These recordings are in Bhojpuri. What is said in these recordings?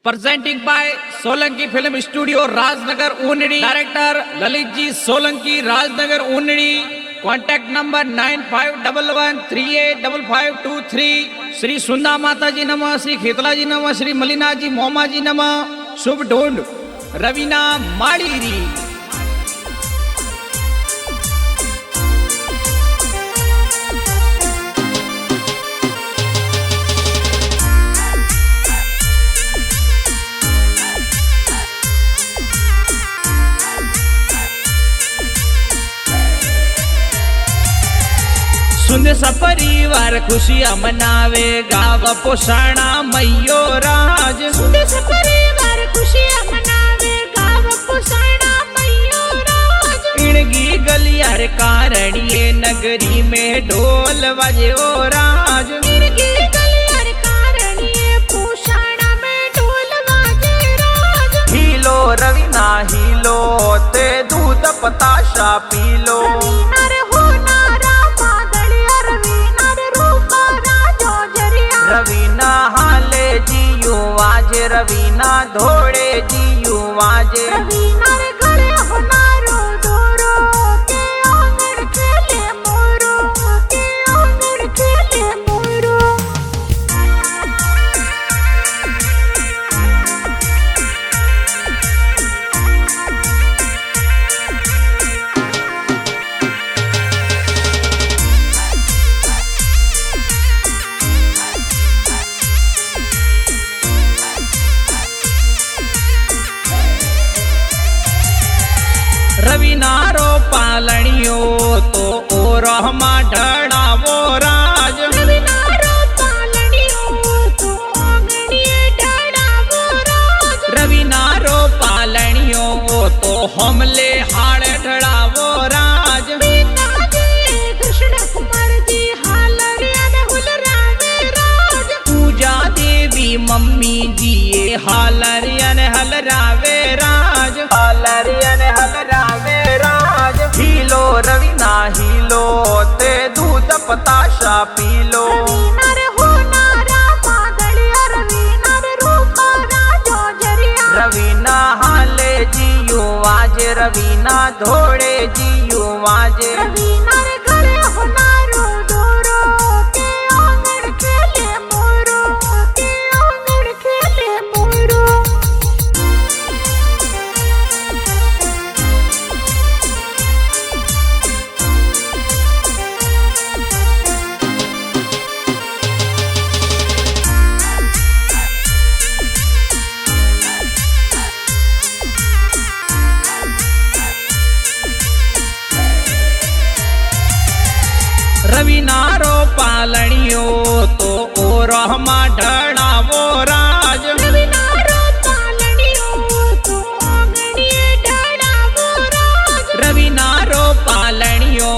presenting by Solanki Film Studio, Rajnagar, Unadi. Director Lalit Ji Solanki, Rajnagar, Unadi. Contact number 9511385523. Shri Sunda माता जी नमः, श्री खेतला जी नमः, श्री मलिना जी मोमा जी नमः। शुभ ढूंढ रवीना माड़ीरी। सुंदर सा परिवार खुशियां मनावे, गाव पोषाणा मैयो राज। सुंदर सा परिवार खुशियां मनावे, गाव पोषाणा मैयो राज। इणगी गलियार कारणिये नगरी में ढोल बजे ओ राज। इणगी गलियार कारणिये पोषाणा में ढोल बजे राज। हीलो रवीना हीलो, ते दूध पताशा पीलो। रवीना हाले जियो वाजे, रवीना धोड़े जियो वाजे। रवीना रे गले बनारो दोरो, के आंगन खेले मोरो, के आंगन खेले मोरो। रवीना रो पालनियो तो ओ रहमा ढड़ावो राज। रवीना रो पालनियो तो आंगनिये ढड़ावो राज। रवीना रो पालनियो तो हमले हाड़ ढड़ावो राज। पिता जी कृष्ण कुमार जी हालरियन हुलरावे राज। पूजा देवी मम्मी जी ये हालरियन हलरावे राज। हालरियन हलरावे राज। हीलो रवीना हीलो, ते दूध पताशा पीलो। रवीना रे होनारा पागलिया, रवीना रे रूपा राजो जरिया। रवीना हाले जियो वाजे, रवीना धोड़े जियो वाजे। रवीना रे गले होनारो दोरो, के आंगन खेले मोरो, के आंगन खेले मोरो। रवीना रो पालनियो तो ओ रहमा ढड़ावो राज। रवीना रो पालनियो तो आंगनिये ढड़ावो राज। रवीना रो पालनियो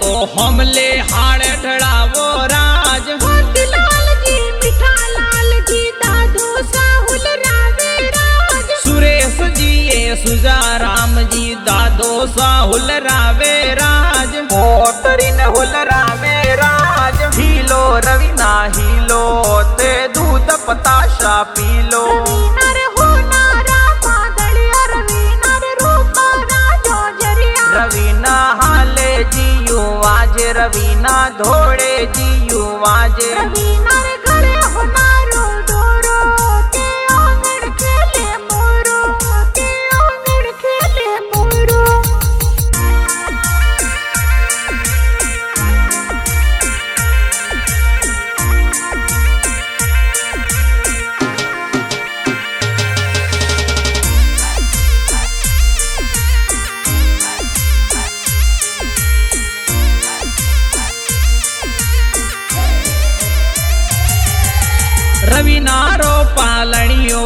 तो हमले हाड़ ढड़ावो राज। मोतीलाल जी मिठा लाल जी दादू साहुल रावे राज। सुरेश जी ये सुजाराम जी दादो साहुल रावे राज। मोतरिन हुल रावे राज। हीलो रवीना हीलो, ते दूध पताशा पीलो। रवीना रे होनारा पागलिया, रवीना रे रूपा राजो जरिया। रवीना हाले जियो वाजे, रवीना धोड़े जियो वाजे। रवीना रे गले होनारो दोरो, के आंगन खेले मोरो, के आंगन खेले मोरो। रवीना रो पालनियो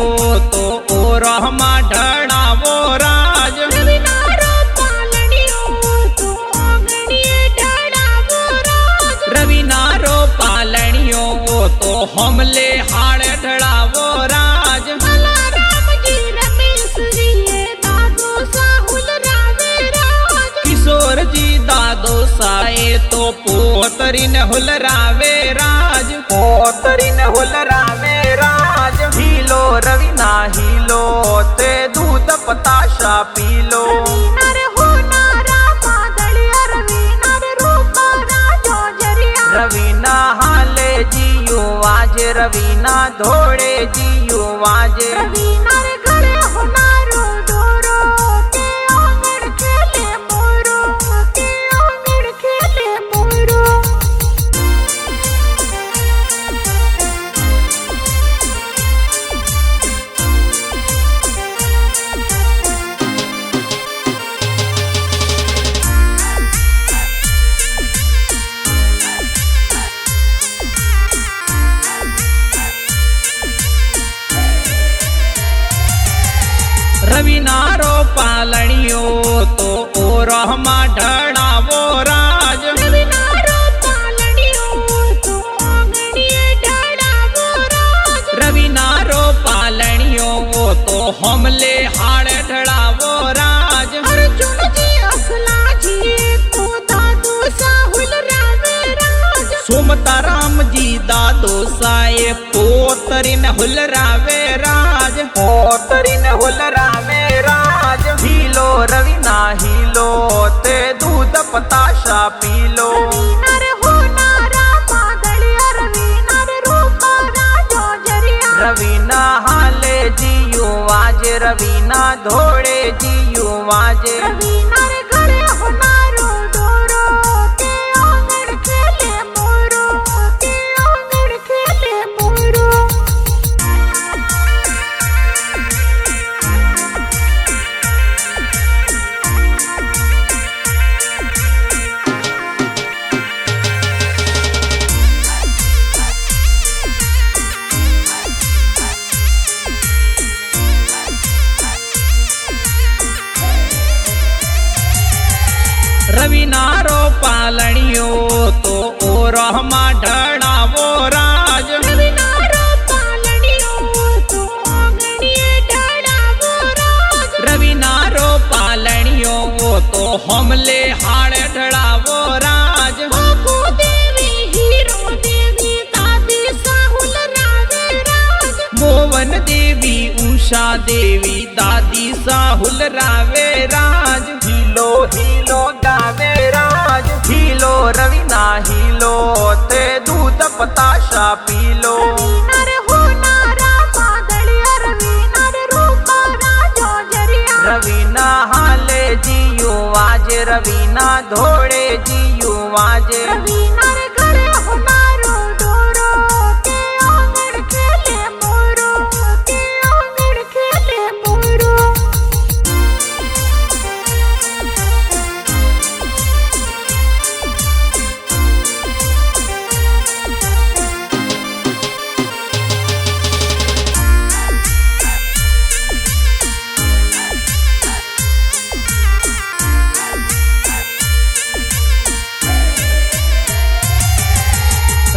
तो ओ रहमा ढड़ावो राज। रवीना रो पालनियो तो आंगनिये ढड़ावो राज। रवीना रो पालनियो तो हमले हाड़ ढड़ावो राज। मलाराम जी रमेश जी ये दादू साहुल रावे राज। किशोर जी दादो साए तो पोतरिन हुलरावे राज। पोतरिन हुलरावे राज। Helo Raveena P low. Raveena रे होनारा मादळिया रवीना रे रूपारा जोजरिया रवीना हाले जियो आज रवीना धोळे जियो आज। रवीना रे घरे होनारो दोरो के आंगण खेले मोरो के आंगण खेले मोरो। रवीना रो पालणियो तो ओ रहमा ढळावो राज। रवीना रो पालणियो तो आंगणिये ढळावो राज। रवीना रो पालणियो तो हमले हाड़ ढळावो राज। अर्जुन जी असलाजी तो दादू साहुल रावे राज। सुमताराम जी दादो साए पोतरिन हुलरावे राज। पोतरिन हुलरावे राज। हिलो रवीना हिलो ते दूध पताशा पी लो। रवीना रे होनारा मादळिया रवीना रे रूपारा जोजरिया रवीना हाले जियो आज रवीना धोळे जियो आज। रवीना रे घरे होनारो दोरो के आंगण खेले मोरो के आंगण खेले मोरो। रवीना रो पालणियो तो ओ रहमा ढळावो राज। रवीना रो पालणियो तो आंगणिये ढळावो राज। रवीना रो पालणियो तो हमले हाड़ ढळावो राज। बापू देवी हीरो देवी दादी साहुल रावे राज। मोवन देवी उषा देवी दादी साहुल रावे राज। हिलो हिलो गावे राज। हिलो रवीना हिलो ते दूध पताशा पी लो। रवीना रे होनारा मादळिया रवीना रे रूपारा जोजरिया रवीना हाले जियो आज रवीना धोळे जियो आज। रवीना रे घरे होनारो दोरो के आंगण खेले मोरो के आंगण खेले मोरो।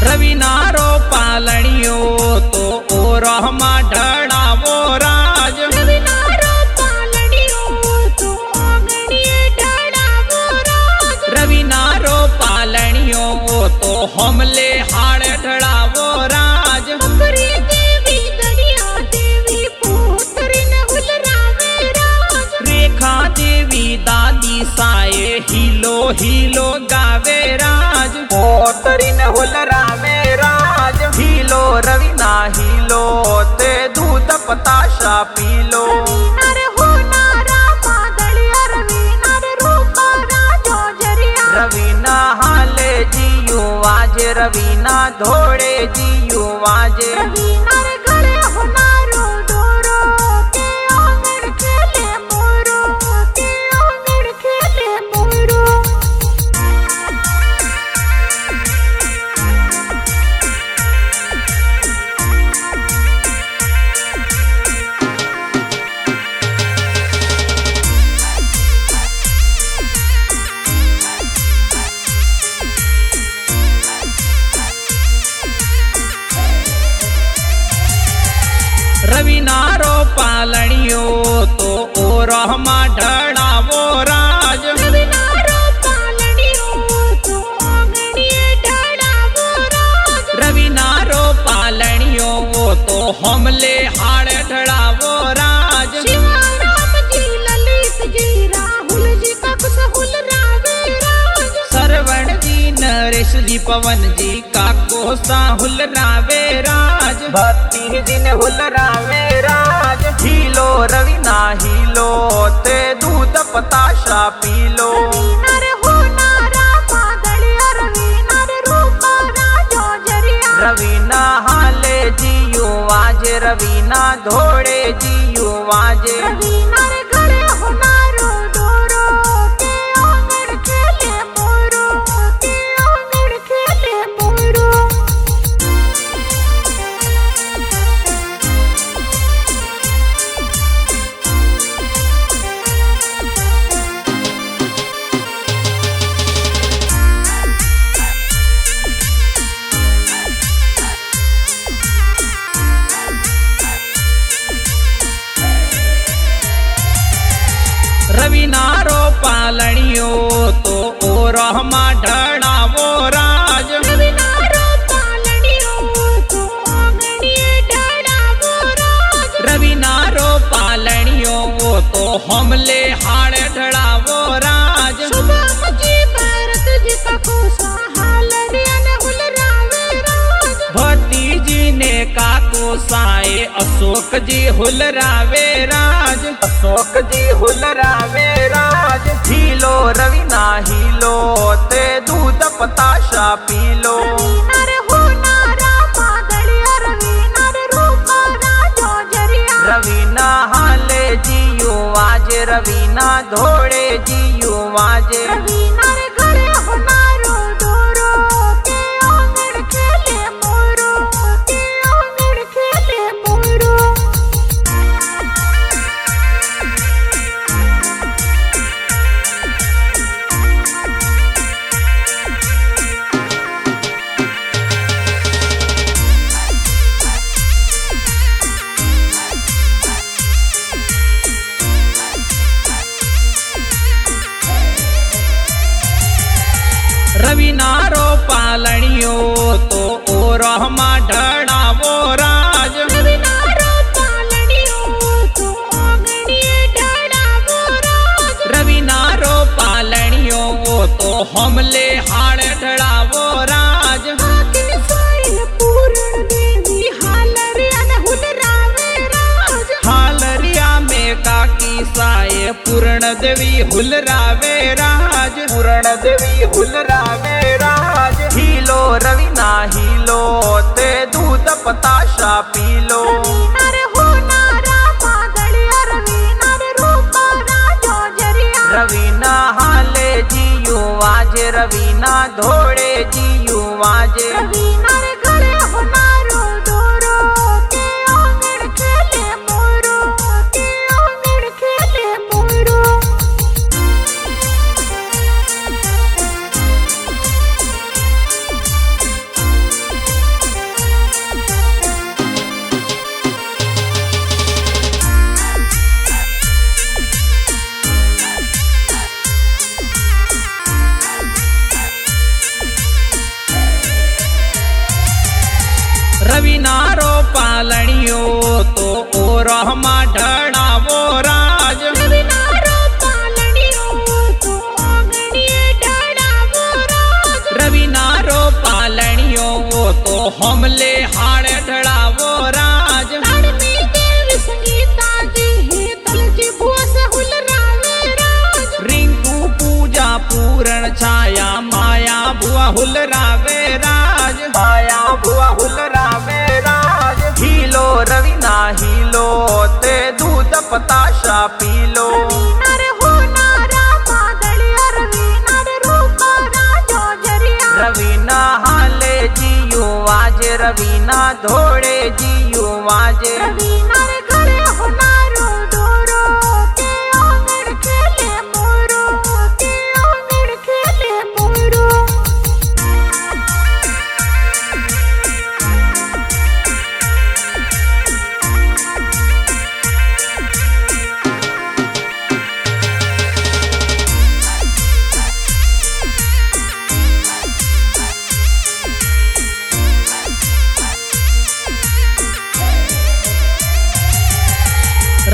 रवीना रो पालणियो तो ओ रहमा ढळावो राज। रवीना रो पालणियो तो आंगणिये ढळावो राज। रवीना रो पालणियो तो हमले हाड़ ढळावो राज। बकरी देवी दरिया देवी पोतरिन हुलरावे राज। रेखा देवी दादी साए हिलो हिलो गावे राज। पोतरिन हुलरावे राज। हिलो रवीना हिलो ते दूध पताशा पी लो। रवीना रे होनारा मादळिया रवीना रे रूपारा जोजरिया रवीना हाले जियो आज रवीना धोळे जियो आज। रवीना रे घरे होनारो दोरो के आंगण खेले मोरो के आंगण खेले मोरो। रवीना रो पालणियो तो ओ रहमा ढळावो राज। रवीना रो पालणियो तो आंगणिये ढळावो राज। रवीना रो पालणियो तो हमले हाड़ ढळावो राज। शिवाराम जी ललित पवन जी का कोसा हुलरावे राज। भक्ति जिन हुलरावे राज। हीलो रवीना हीलो ते दूध पताशा पीलो। रवीना रे होनारा पागलिया रवीना रे रूपा राजो जरिया। रवीना हाले जियो आज रवीना धोड़े जियो आज। रवीना रे घरे होनारो दोरो के आंगन खेले मोरो के आंगन खेले मोरो। रवीना रो पालणियो तो ओ रहमा ढड़ावो राज। रवीना रो पालणियो तो आंगनिए ढड़ावो राज। रवीना रो पालणियो तो हमले हाड़ ढड़ावो राज। सुबह मुझे भरत जी का कोसा हालरियन हुलरावे राज। भती जी ने का कोसाए अशोक जी हुलरावे राज। अशोक जी हुलरावे राज। हीलो रवीना हीलो ते दूध पताशा पीलो। रवीना रे होनारा पागलिया रवीना रे रूपा राजो जरिया। रवीना हाले जियो आज रवीना धोड़े जियो आज। रवीना रे घरे होनारो दोरो के आंगन खेले मोरो के आंगन खेले मोरो। रवीना रो पालणियो तो ओ रहमा ढड़ावो राज। रवीना रो पालणियो तो आंगनिए ढड़ावो राज। रवीना रो पालणियो तो हमले हाड़ ढड़ावो राज। आके साइल पूर्ण देवी हालरियन हुलरावे राज। हालरिया में काकी साए पूर्ण देवी हुलरावे राज। पूर्ण देवी हुलरावे राज। हीलो रवीना हीलो ते दूध पताशा पीलो। रवीना रे होनारा पागलिया रवीना रे रूपा राजो जरिया। रवीना हाले जियो आज रवीना धोड़े जियो आज। रवीना रे घरे होनारो दोरो के आंगन खेले मोरो के आंगन खेले मोरो। रवीना रो पालणियो तो ओ रहमा ढड़ावो राज। रवीना रो पालणियो तो आंगनिए ढड़ावो राज। रवीना रो पालणियो तो हमले हाड़ ढड़ावो राज। ताड़मी देवी संगीता जी हेतल जी भुआ से हुलरावे राज। रिंकू पूजा पूर्ण छाया माया बुआ हुलरावे राज। माया भुआ हुलरावे राज। हीलो रवीना हीलो ते दूध पताशा पीलो। रवीना रे होनारा पागलिया रवीना रे रूपा राजो जरिया। रवीना हाले जियो आज रवीना धोड़े जियो आज। रवीना रे घरे होनारो दोरो के आंगन खेले मोरो के आंगन खेले मोरो।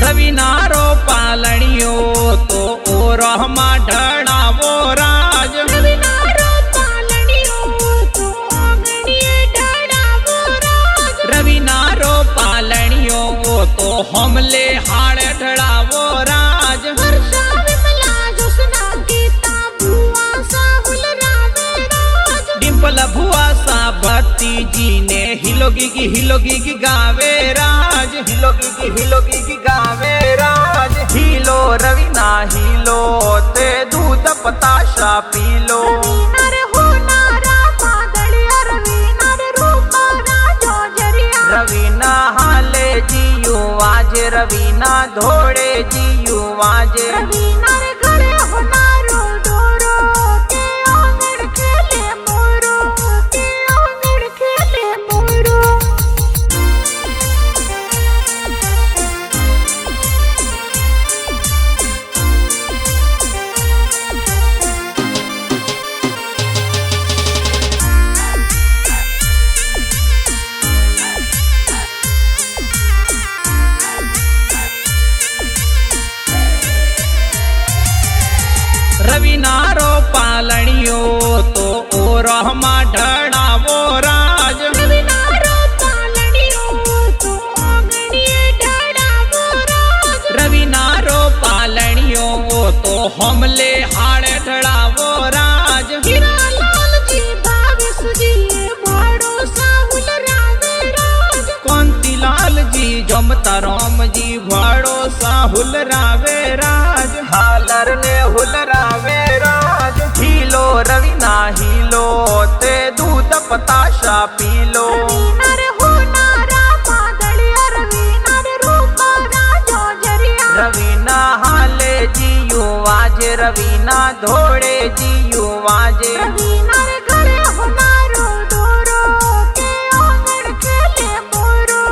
रवीना रो पालणियो तो ओ रहमा ढड़ावो राज। रवीना रो पालणियो तो हमले हाड़ ढड़ावो राज। वर्षा विमला ज्योत्स्ना गीता भुआ साहुल रावे राज। डिंपल भुआ सा भक्ति जी ने हिलोगी की गावे राज। हिलोगी की गावे राज। हिलो रवीना हिलो ते दूध पताशा पीलो। रवीना रे होनारा मादळिया रवीना रे रूपा राजो जरिया। रवीना हाले जियू वाजे रवीना धोड़े जियू वाजे। रवीना रे घरे होनारो दोरो के आंगण खेले मोरो के आंगण खेले मोरो। रवीना रो पालणियो तो ओ रहमा ढड़ावो राज। रवीना रो पालणियो तो आंगणिये ढड़ावो राज। रवीना रो पालणियो तो हमले हाड़ ढड़ावो राज। हीरा लाल जी भाविस जी भाड़ो साहुल रावे राज। कांति लाल जी जमता राम जी भाड़ो साहुल रावे राज। हालर ने हुल रावे राज। हिलो रवीना हिलो ते दूध पताशा पीलो। रवीना रे होनारा मादळिया रवीना रे रूपा राजो जरिया। रवीना हाले जियू वाजे रवीना धोड़े जियू वाजे। रवीना रे घरे होनारो दोरो के आंगण खेले मोरो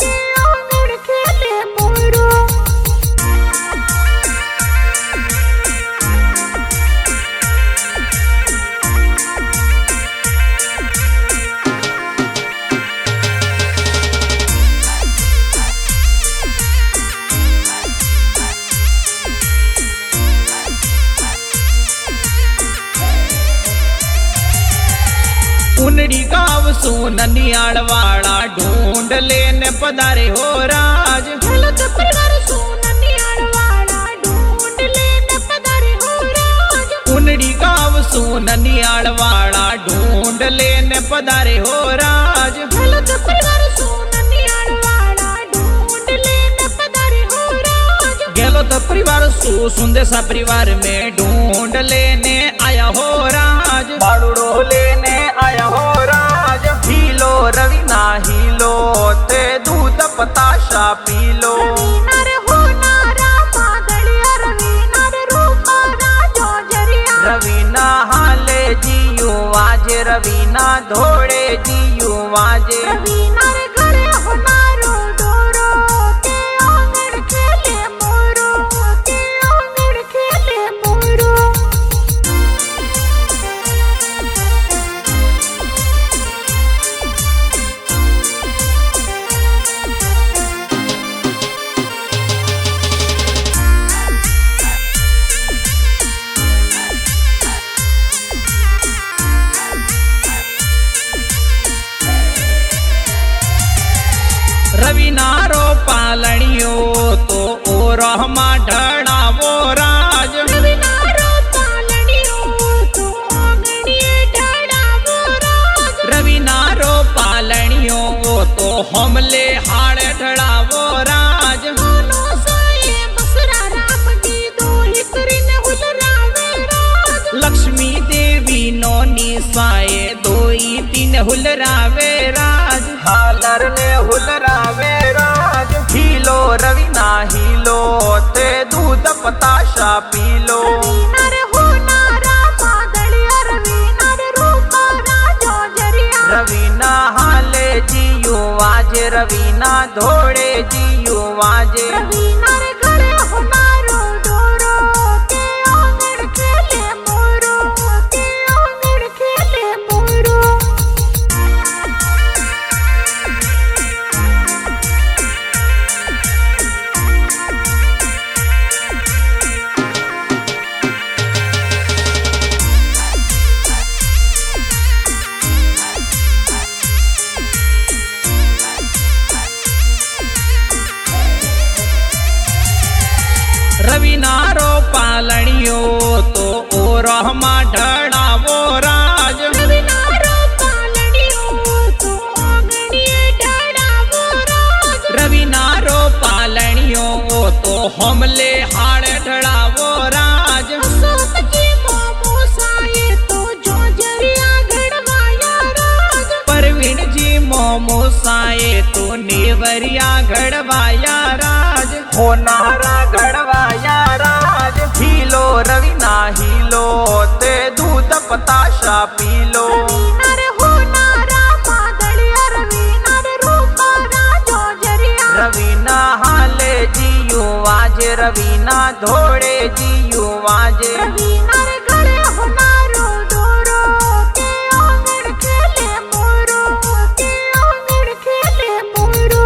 के आंगण खेले मोरो। उनड़ी गाव सोननियाड़ वाला ढूंढ लेने पधारे हो राज। झलक परिवार सोननियाड़ वाला ढूंढ लेने पधारे हो राज। उनड़ी गाव सोननियाड़ वाला ढूंढ लेने पधारे हो राज। झलक परिवार सोननियाड़ वाला ढूंढ लेने पधारे हो राज। गेलो तो परिवार सुंदेसा परिवार में ढूंढ लेने आया हो राज। बाड़ूड़ो लेने आया हो राज। हिलो रवीना हिलो ते दूध पताशा पीलो। रवीना रे होनारा मादळिया रवीना रे रूपा राजो जरिया। रवीना हाले जियू वाजे रवीना धोड़े जियू वाजे। रवीना रे घरे होनारो दोरो के आंगण खेले मोरो के आंगण खेले मोरो। रवीना रो पालणियो तो ओ रहमा ढड़ावो राज। रवीना रो पालणियो तो आंगणिये ढड़ावो राज। रवीना रो पालणियो तो हमले हाड़ ढड़ावो राज। मोनो साये बसरा राम की दोही करिन हुल रावे राज। लक्ष्मी देवी नोनी साए दोई तीन हुल रावे राज। हालर ने हुल रावे राज। हिलो रवीना हिलो ते दूध पताशा पीलो। रवीना रे होनारा मादळिया रवीना रे रूपा राजो जरिया। रवीना हाले जियू वाजे रवीना धोड़े जियू वाजे। रवीना रे घरे होनारो दोरो के आंगण खेले मोरो के आंगण खेले मोरो। રવિનારો પાલણીઓ તો ઓરહમાં ઢળાવો રાજ રવિનારો પાલણીઓ તો આંગણીએ ઢળાવો રાજ રવિનારો પાલણીઓ તો હોમલે હાડ ઢળાવો રાજ અશોકજી મોમોસાએ તો જોજરિયા ઘડવાયા રાજ પરવીણજી મોમોસાએ તો નેવરિયા ઘડવાયા રાજ હોનારા ઘડવાયા રાજ હીલો રવિના હીલો તે દૂધ પતાશા પીલો રવિનાર હોનારા માદળિયા રવિનાર રૂપારા જોજરિયા રવિના હાલે જીયું વાજે રવિના ધોળે જીયું વાજે રવિનાર ગળે હોનારો દોરો કે આંગણ ખેલે મોરો કે આંગણ ખેલે મોરો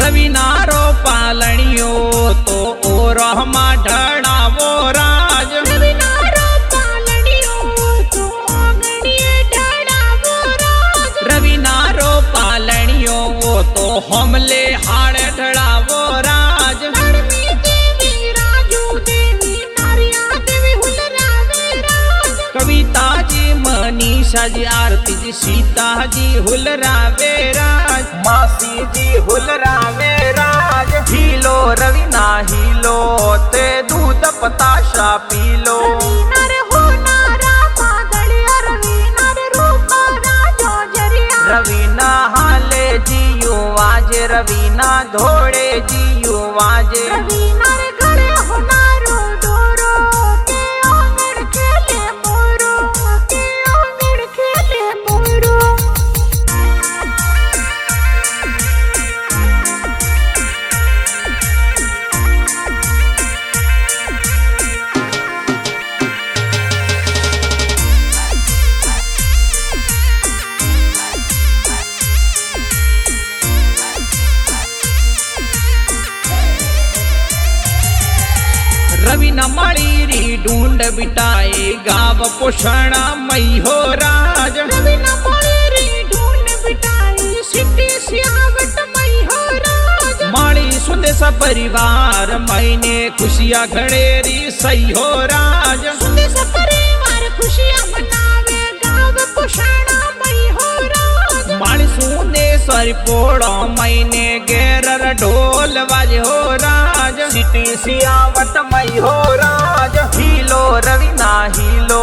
રવિનારો પાલણીઓ તો ઓરહમાં ઢળાવો રાજ રવિનારો પાલણીઓ તો આંગણીએ ઢળાવો રાજ રવિનારો પાલણીઓ તો હોમલે હાડ ઢળાવો રાજ હળમી દેવી રાજુ દેવી નારિયા દેવી હુલરાવે રાજ કવિતાજી મનીષાજી આરતીજી સીતાજી હુલરાવે રાજ માસીજી હુલરાવે રાજ હીલો રવિના હીલો તે દૂધ પતાશા પીલો રવિનાર હોનારા માદળિયા રવિનાર રૂપારા જોજરિયા રવિના હાલે જીયું વાજે રવિના ધોળે જીયું વાજે રવિનાર ગળે હોનારો દોરો કે આંગણ ખેલે મોરો કે આંગણ ખેલે મોરો રવિના માળી રી ઢૂંઢ બિટાએ ગાવ પોષણ મઈ હો રાજ રવિના માળી ઢૂંઢ બિટાઈ સિટી સિયાવટ મઈ હો રાજ માળી સુંદેશ પરિવાર મઈને ખુશિયા ઘડેરી સહી હો રાજ સુંદેશ પરિવાર ખુશિયા મનાવે ગાવ પોષણ મઈ હો રાજ માળી સુંદેશ્વરી પોળો મઈને ઘેરર ઢોલ વાજે હો રાજ સિટી સિયાવટ મઈ હો રાજ હીલો રવિના હીલો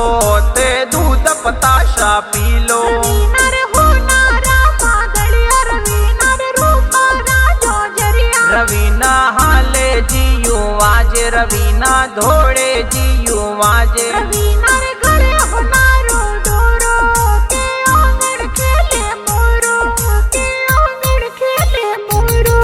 તે દૂધ પતાશા પીલો રવિનાર હોનારા માદળિયા રવિનાર રૂપારા જોજરિયા રવિના હાલે જીયું વાજે રવિના ધોળે જીયું વાજે રવિનાર ગળે હોનારો દોરો કે આંગણ ખેલે મોરો કે આંગણ ખેલે મોરો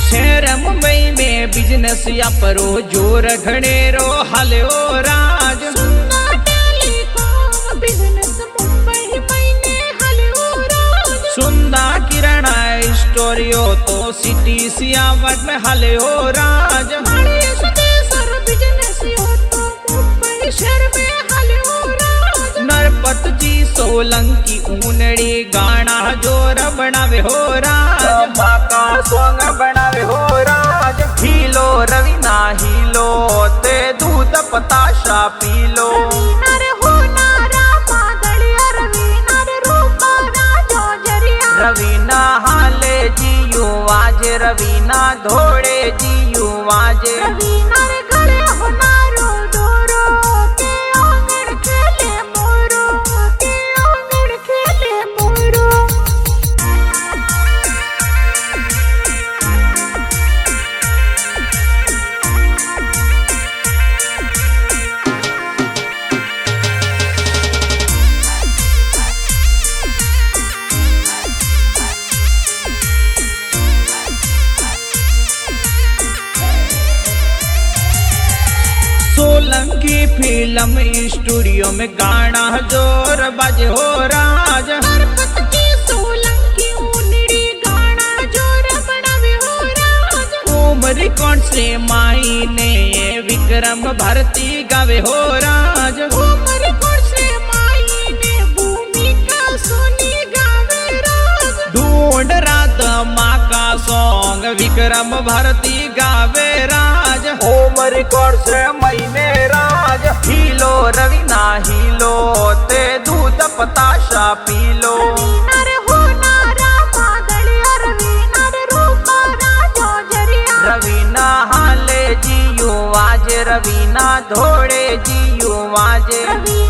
शहर मुंबई में बिजनेस या परो जोर घड़ेरो हलो राज सुन्ना टेलीकॉम बिजनेस मुंबई महीने हलो राज सुंदा किराणा स्टोरियो तो सिटी सियावट में हलो राज माळे सुदेसर बिजनेस यो तो मुंबई शहर में हलो राज नरपत जी सोलंकी ऊनड़ी गाना जोर बनावे हो राज बाका सोंग बनावे हो राज हीलो रविना हीलो ते दूध पताशा पीलो रविनार होनारा मादळिया रविनार रूपारा जोजरिया रविना हाले जीयू वाजे रविना धोड़े जीयू वाजे रविनार गळे होनारो दोरो के आंगण खेले मोरो के आंगण खेले मोरो सोलंकी फिल्म स्टूडियो में गाना जोर बाजे हो राज। हरकत की सोलंकी उनड़ी गाना जोर बनावे हो राज। उमरी कौन से माई ने विक्रम भारती गावे हो राज। उमर कौन से माई ने भूमिका सोनी गावे राज। ढूंढ रात माँ का सॉन्ग विक्रम भारती गावे राज। ओम रिकॉर्ड से महीने राज। हीलो रवीना हीलो ते दूध पताशा पीलो। रवीना रे होना रामा गलिया रवीना रे रूपा राजो जरिया। रवीना हाले जियो आज रवीना धोड़े जियो आज। रवीना